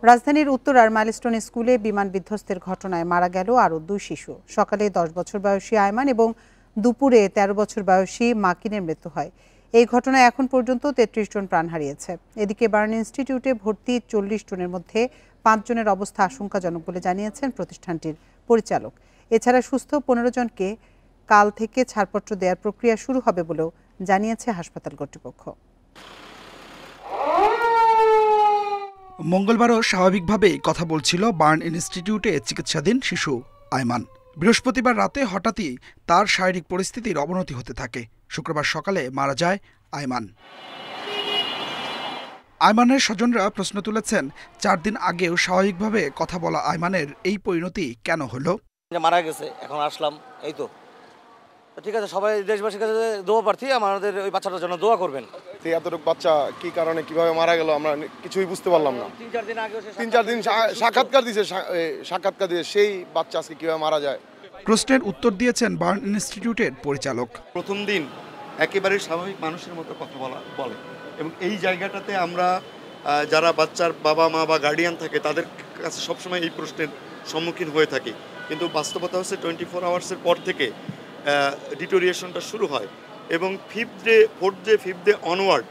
রাজধানীর উত্তরার মাইলস্টোন স্কুলে বিমান বিধ্বস্তের ঘটনায় মারা গেল আরও 2 শিশু। সকালে 10 বছর বয়সী আয়মান এবং দুপুরে 13 বছর বয়সী মাকিনের মৃত্যু হয়। এই ঘটনায় এখন পর্যন্ত 33 জন প্রাণ হারিয়েছে। এদিকে বার্ন ইনস্টিটিউটে ভর্তি 40 জনের মধ্যে 5 জনের অবস্থা আশঙ্কাজনক বলে জানিয়েছেন প্রতিষ্ঠানটির পরিচালক। এছাড়া সুস্থ 15 জনকে কাল থেকে ছাড়পত্র দেওয়ার প্রক্রিয়া শুরু হবে বলেও জানিয়েছে হাসপাতাল কর্তৃপক্ষ। মঙ্গলবারও স্বাভাবিকভাবেই কথা বলছিল বার্ন ইনস্টিটিউটে চিকিৎসাধীন শিশু আয়মান। বৃহস্পতিবার রাতে হঠাৎই তার শারীরিক পরিস্থিতির অবনতি হতে থাকে। শুক্রবার সকালে মারা যায় আয়মান। আয়মানের স্বজনরা প্রশ্ন তুলেছেন, 4 দিন আগেও স্বাভাবিকভাবে কথা বলা আয়মানের এই পরিণতি কেন হলো? মারা গেছে, এখন আসলাম, এই তো ঠিক আছে। সবাই দেশবাসীর কাছে দোয়া প্রার্থী, আমাদের ওই বাচ্চাটার জন্য দোয়া করবেন। এতটুকু বাচ্চা কি কারণে কিভাবে মারা গেল আমরা কিছুই বুঝতে পারলাম না। 3-4 দিন সাক্ষাৎকার দিয়ে সেই বাচ্চা আজকে কিভাবে মারা যায়। প্রশ্নের উত্তর দিয়েছেন বার্ন ইনস্টিটিউটের পরিচালক। প্রথম দিন একেবারে স্বাভাবিক মানুষের মতো কথা বলে এবং এই জায়গাটাতে আমরা যারা বাচ্চার বাবা মা বা গার্ডিয়ান থাকে তাদের কাছে সবসময় এই প্রশ্নের সম্মুখীন হয়ে থাকি। কিন্তু বাস্তবতা হচ্ছে 24 আওয়ার্সের পর থেকে ডিটোরিয়েশনটা শুরু হয় এবং 4th day 5th day onward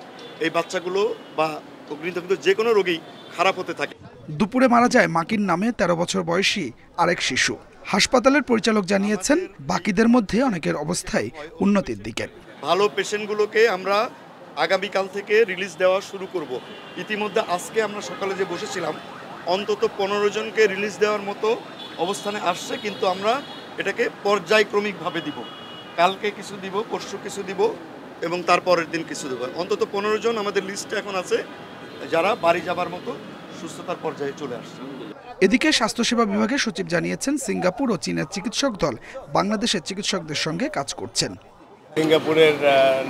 এই বাচ্চাগুলো বা অগ্নিদগ্ধ যে কোনো রোগী খারাপ হতে থাকে। দুপুরে মারা যায় মাকিন নামে 13 বছর বয়সী আরেক শিশু। হাসপাতালের পরিচালক জানিয়েছেন, বাকিদের মধ্যে অনেকের অবস্থায় উন্নতির দিকে। ভালো পেশেন্টগুলোকে আমরা আগামীকাল থেকে রিলিজ দেওয়া শুরু করব। ইতিমধ্যে আজকে আমরা সকালে যে বসেছিলাম অন্তত 15 জনকে রিলিজ দেওয়ার মতো অবস্থানে আসছে, কিন্তু আমরা এটাকে পর্যায়ক্রমিকভাবে দিব। কালকে কিছু দিব, পরশু কিছু দিব এবং তারপরের দিন কিছু দেব। অন্তত 15 জন আমাদের লিস্টে এখন আছে যারা বাড়ি যাবার মতো সুস্থতার পর্যায়ে চলে আসছে। এদিকে স্বাস্থ্যসেবা বিভাগের সচিব জানিয়েছেন, সিঙ্গাপুর ও চীনের চিকিৎসক দল বাংলাদেশের চিকিৎসকদের সঙ্গে কাজ করছেন। সিঙ্গাপুরের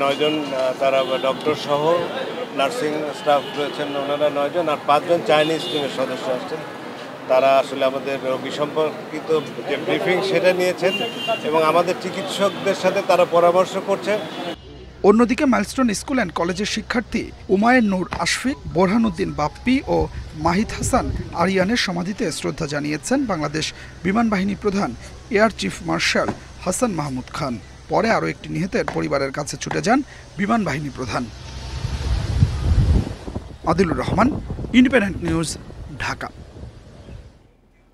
9 জন, তারা ডক্টর সহ নার্সিং স্টাফ রয়েছেন, ওনারা 9 জন, আর 5 জন চাইনিজ টিমের সদস্য আসছেন। তারা আসলে আমাদের রোগী সম্পর্কিত যে ব্রিফিং সেটা নিয়েছেন এবং আমাদের চিকিৎসকদের সাথে তারা পরামর্শ করছেন। অন্যদিকে মাইলস্টোন স্কুল অ্যান্ড কলেজের শিক্ষার্থী উমায়ের নূর আশফিক, বোরহানুদ্দিন বাপ্পি ও মাহিদ হাসান আরিয়ানের সমাধিতে শ্রদ্ধা জানিয়েছেন বাংলাদেশ বিমান বাহিনী প্রধান air chief marshal Hasan Mahmud Khan. পরে আরও একটি নিহতের পরিবারের কাছে ছুটে যান বিমান বাহিনী প্রধান। Adilur Rahman, independent news, Dhaka.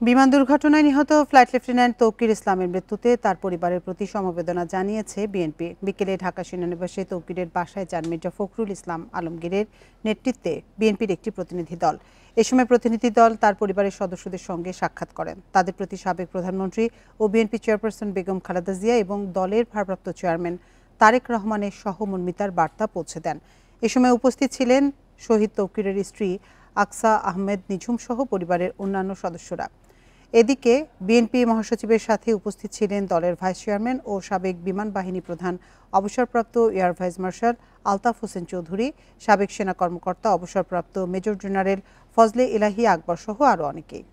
বিমান দুর্ঘটনায় নিহত ফ্লাইট লেফটেন্যান্ট তৌকির ইসলামের মৃত্যুতে তার পরিবারের প্রতি সমবেদনা জানিয়েছে বিএনপি। বিকেলে ঢাকা সেনানিবাসে তৌকিরের বাসায় যান মির্জা ফখরুল ইসলাম আলমগীরের নেতৃত্বে বিএনপির একটি প্রতিনিধি দল। এ সময় প্রতিনিধি দল তার পরিবারের সদস্যদের সঙ্গে সাক্ষাৎ করেন। তাদের প্রতি সাবেক প্রধানমন্ত্রী ও বিএনপি চেয়ারপারসন বেগম খালেদা জিয়া এবং দলের ভারপ্রাপ্ত চেয়ারম্যান তারেক রহমানের সহমর্মিতার বার্তা পৌঁছে দেন। এ সময় উপস্থিত ছিলেন শহীদ তৌকিরের স্ত্রী আকসা আহমেদ নিঝুম সহ পরিবারের অন্যান্য সদস্যরা। এদিকে বিএনপি মহাসচিবের সাথে উপস্থিত ছিলেন দলের ভাইস চেয়ারম্যান ও সাবেক বিমান বাহিনী প্রধান অবসরপ্রাপ্ত air vice marshal Altaf Hossain Chowdhury, সাবেক সেনা কর্মকর্তা অবসরপ্রাপ্ত মেজর জেনারেল ফজলে ইলাহি আকবর সহ আরও অনেকেই।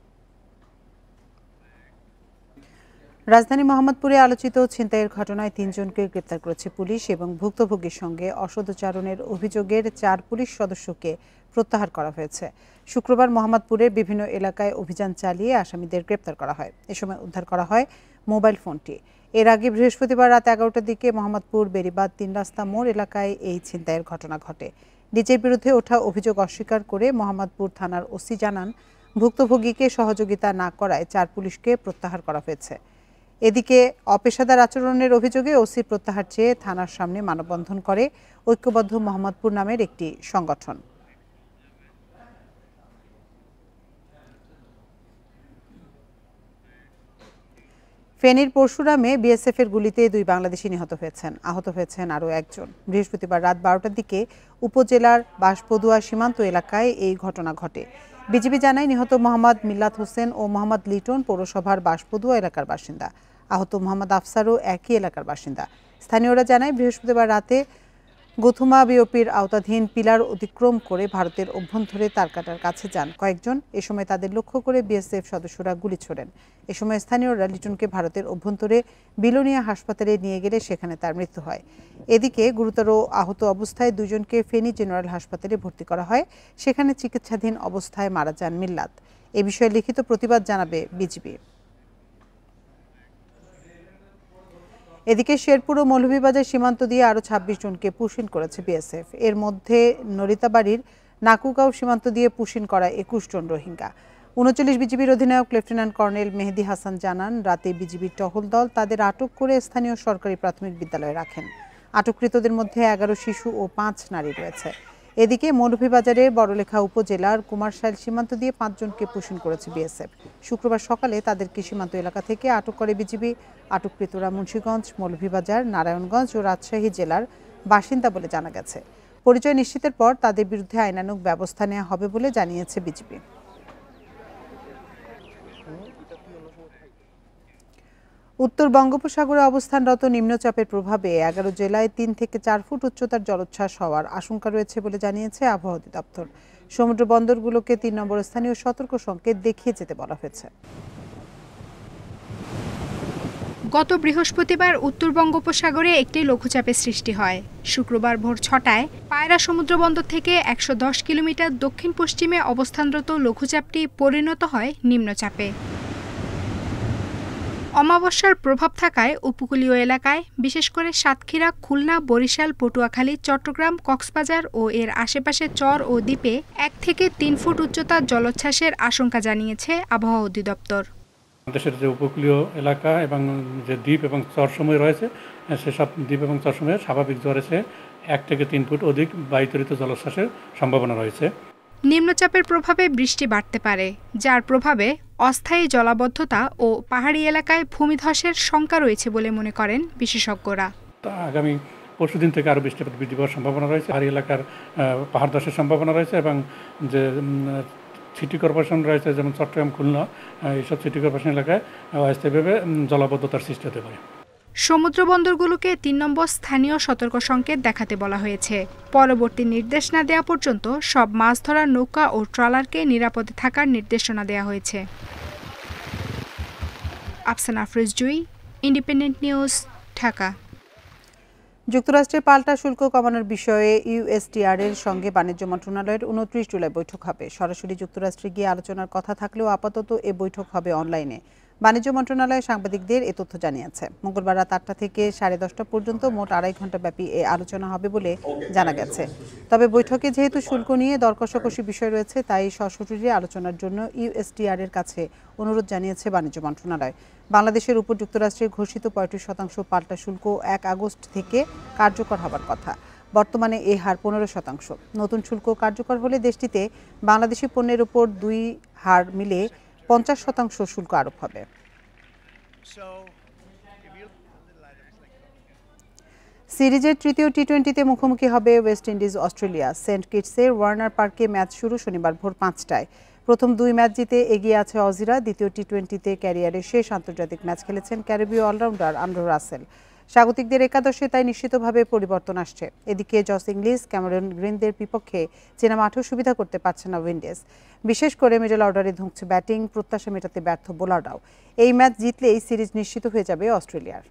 রাজধানী মোহাম্মদপুরে আলোচিত ছিনতাইয়ের ঘটনায় 3 জনকে গ্রেপ্তার করেছে পুলিশ এবং ভুক্তভোগীর সঙ্গে অসদাচরণের অভিযোগের 4 পুলিশ সদস্যকে প্রত্যাহার করা হয়েছে। শুক্রবার মোহাম্মদপুরের বিভিন্ন এলাকায় অভিযান চালিয়ে আসামিদের গ্রেপ্তার করা হয়। এ সময় উদ্ধার করা হয় মোবাইল ফোনটি। এর আগে বৃহস্পতিবার রাত 11টার দিকে মোহাম্মদপুর বেরিবাদ 3 রাস্তা মোড় এলাকায় এই ছিনতাইয়ের ঘটনা ঘটে। নিজের বিরুদ্ধে ওঠা অভিযোগ অস্বীকার করে মোহাম্মদপুর থানার ওসি জানান, ভুক্তভোগীকে সহযোগিতা না করায় 4 পুলিশকে প্রত্যাহার করা হয়েছে। এদিকে অপেশাদার আচরণের অভিযোগে ওসি প্রত্যাহার চেয়ে থানার সামনে মানববন্ধন করে ঐক্যবদ্ধ মোহাম্মদপুর নামের একটি সংগঠন। ফেনীর পরশুরামে বিএসএফের গুলিতে 2 বাংলাদেশি নিহত হয়েছেন, আহত হয়েছেন আরও 1 জন। বৃহস্পতিবার রাত 12টার দিকে উপজেলার বাঁশপদুয়া সীমান্ত এলাকায় এই ঘটনা ঘটে। বিজিবি জানায়, নিহত মোহাম্মদ মিল্লাত হোসেন ও মোহাম্মদ লিটন পৌরসভার বাঁশপদুয়া এলাকার বাসিন্দা। আহত মোহাম্মদ আফসারও একই এলাকার বাসিন্দা। স্থানীয়রা জানায়, বৃহস্পতিবার রাতে গুথুমা বিওপির আওতাধীন পিলার অতিক্রম করে ভারতের অভ্যন্তরে তারকাটার কাছে যান কয়েকজন। এ সময় তাদের লক্ষ্য করে বিএসএফ সদস্যরা গুলি ছোড়েন। এ সময় স্থানীয়রা লিটনকে ভারতের অভ্যন্তরে বিলোনিয়া হাসপাতালে নিয়ে গেলে সেখানে তার মৃত্যু হয়। এদিকে গুরুতর আহত অবস্থায় দুজনকে ফেনী জেনারেল হাসপাতালে ভর্তি করা হয়। সেখানে চিকিৎসাধীন অবস্থায় মারা যান মিল্লাত। এ বিষয়ে লিখিত প্রতিবাদ জানাবে বিজিবি। এদিকে শেরপুর ও মৌলভীবাজার সীমান্ত দিয়ে আরও ২৬ জনকে পুশিন করেছে বিএসএফ। এর মধ্যে নরিতাবাড়ির নাকুগাঁও সীমান্ত দিয়ে পুশিন করা ২১ জন রোহিঙ্গা। ৩৯ বিজিবির অধিনায়ক লেফটেন্যান্ট কর্নেল মেহেদী হাসান জানান, রাতে বিজিবির টহল দল তাদের আটক করে স্থানীয় সরকারি প্রাথমিক বিদ্যালয়ে রাখেন। আটককৃতদের মধ্যে ১১ শিশু ও ৫ নারী রয়েছে। এদিকে মৌলভীবাজারে বড়লেখা উপজেলার কুমারশাইল সীমান্ত দিয়ে ৫ জনকে পুশিন করেছে বিএসএফ। শুক্রবার সকালে তাদেরকে সীমান্ত এলাকা থেকে আটক করে বিজিবি। আটককৃতরা মুন্সিগঞ্জ, মৌলভীবাজার, নারায়ণগঞ্জ ও রাজশাহী জেলার বাসিন্দা বলে জানা গেছে। পরিচয় নিশ্চিতের পর তাদের বিরুদ্ধে আইনানুগ ব্যবস্থা নেওয়া হবে বলে জানিয়েছে বিজিবি। উত্তর বঙ্গোপসাগরে অবস্থানরত নিম্নচাপের প্রভাবে ১১ জেলায় ৩ থেকে ৪ ফুট উচ্চতার জলোচ্ছ্বাস হওয়ার আশঙ্কা রয়েছে বলে জানিয়েছে আবহাওয়া অধিদপ্তর। সমুদ্র বন্দরগুলোকে ৩ নম্বর স্থানীয় সতর্ক সংকেত দেখিয়ে যেতে বলা হয়েছে। গত বৃহস্পতিবার উত্তর বঙ্গোপসাগরে একটি লঘুচাপের সৃষ্টি হয়। শুক্রবার ভোর ৬টায় পায়রা সমুদ্র বন্দর থেকে ১১০ কিলোমিটার দক্ষিণ পশ্চিমে অবস্থানরত লঘুচাপটি পরিণত হয় নিম্নচাপে। অমাবস্যার প্রভাব থাকায় উপকূলীয় এলাকায় বিশেষ করে সাতক্ষীরা, খুলনা, বরিশাল, পটুয়াখালী, চট্টগ্রাম, কক্সবাজার ও এর আশেপাশে চর ও দ্বীপে ১ থেকে ৩ ফুট উচ্চতার জলোচ্ছ্বাসের আশঙ্কা জানিয়েছে আবহাওয়া অধিদপ্তর। দেশের যে উপকূলীয় এলাকা এবং যে দ্বীপ এবং চরসমূহ রয়েছে, সেসব দ্বীপ এবং চরসমূহে স্বাভাবিক জ্বরে ১ থেকে ৩ ফুট অধিক বায়ুতরিত জলোচ্ছ্বাসের সম্ভাবনা রয়েছে। নিম্নচাপের প্রভাবে বৃষ্টি বাড়তে পারে, যার প্রভাবে অস্থায়ী জলাবদ্ধতা ও পাহাড়ি এলাকায় ভূমিধসের শঙ্কা রয়েছে বলে মনে করেন বিশেষজ্ঞরা। আগামী পরশুদিন থেকে আরও বৃষ্টিপাত বৃদ্ধি পাওয়ার সম্ভাবনা রয়েছে। পাহাড়ি এলাকার পাহাড় ধসের সম্ভাবনা রয়েছে এবং যে সিটি কর্পোরেশন রয়েছে যেমন চট্টগ্রাম, খুলনা, এইসব সিটি কর্পোরেশন এলাকায় অস্থায়ীভাবে জলাবদ্ধতার সৃষ্টি হতে পারে। সমুদ্র বন্দরগুলোকে ৩ নম্বর স্থানীয় সতর্ক সংকেত দেখাতে বলা হয়েছে। পরবর্তী নির্দেশ না দেওয়া পর্যন্ত সব মাছ ধরার নৌকা ও ট্রলারকে নিরাপদে থাকার নির্দেশনা দেওয়া হয়েছে। আফসানা আফরোজ জুই, ইন্ডিপেন্ডেন্ট নিউজ, ঢাকা। যুক্তরাষ্ট্রের পাল্টা শুল্ক কমানোর বিষয়ে ইউএসটিআর এর সঙ্গে বাণিজ্য মন্ত্রণালয়ের ২৯ জুলাই বৈঠক হবে। সরাসরি যুক্তরাষ্ট্রে গিয়ে আলোচনার কথা থাকলেও আপাতত এ বৈঠক হবে অনলাইনে। বাণিজ্য মন্ত্রণালয় সাংবাদিকদের এ তথ্য জানিয়েছে। মঙ্গলবার রাত ৮টা থেকে ১০:৩০ পর্যন্ত মোট ২.৫ ঘণ্টা ব্যাপী এ আলোচনা হবে বলে জানা গেছে। তবে বৈঠকে যেহেতু শুল্ক নিয়ে দরকষাকষি বিষয় রয়েছে, তাই সশরীরে আলোচনার জন্য ইউএসটিআর এর কাছে অনুরোধ জানিয়েছে বাণিজ্য মন্ত্রণালয়। বাংলাদেশের উপর যুক্তরাষ্ট্রের ঘোষিত ৩৫% পাল্টা শুল্ক ১ আগস্ট থেকে কার্যকর হবার কথা। বর্তমানে এ হার ১৫%। নতুন শুল্ক কার্যকর হলে দেশটিতে বাংলাদেশি পণ্যের উপর ২ হার মিলে ৫০% শুল্ক আরোপ হবে। সিরিজের তৃতীয় টি-20তে মুখোমুখি হবে ওয়েস্ট ইন্ডিজ অস্ট্রেলিয়া। সেন্ট কিটসের ওয়ার্নার পার্কে ম্যাচ শুরু শনিবার ভোর ৫টায়। প্রথম ২ ম্যাচ জিতে এগিয়ে আছে অজিরা। দ্বিতীয় টি-20তে ক্যারিয়ারের শেষ আন্তর্জাতিক ম্যাচ খেলেছেন ক্যারিবীয় অলরাউন্ডার আন্দ্রে রাসেল। স্বাগতিকদের একাদশে তাই নিশ্চিতভাবে পরিবর্তন আসছে। এদিকে জস ইংলিশ, ক্যামেরন গ্রিনদের বিপক্ষে চেনা মাঠেও সুবিধা করতে পারছে না উইন্ডিজ। বিশেষ করে মিডল অর্ডারে ধুঁকছে ব্যাটিং, প্রত্যাশা মেটাতে ব্যর্থ বোলাররাও। এই ম্যাচ জিতলেই সিরিজ নিশ্চিত হয়ে যাবে অস্ট্রেলিয়ার।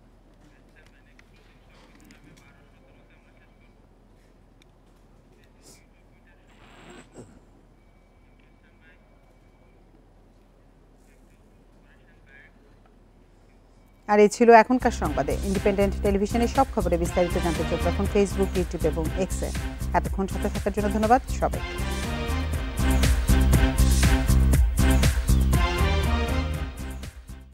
আর এই ছিল এখনকার সংবাদে। ইন্ডিপেন্ডেন্ট টেলিভিশনের সব খবরে বিস্তারিত জানতে চোখ রাখুন ফেসবুক, ইউটিউব এবং এক্সে। এতক্ষণ সাথে থাকার জন্য ধন্যবাদ সবাইকে।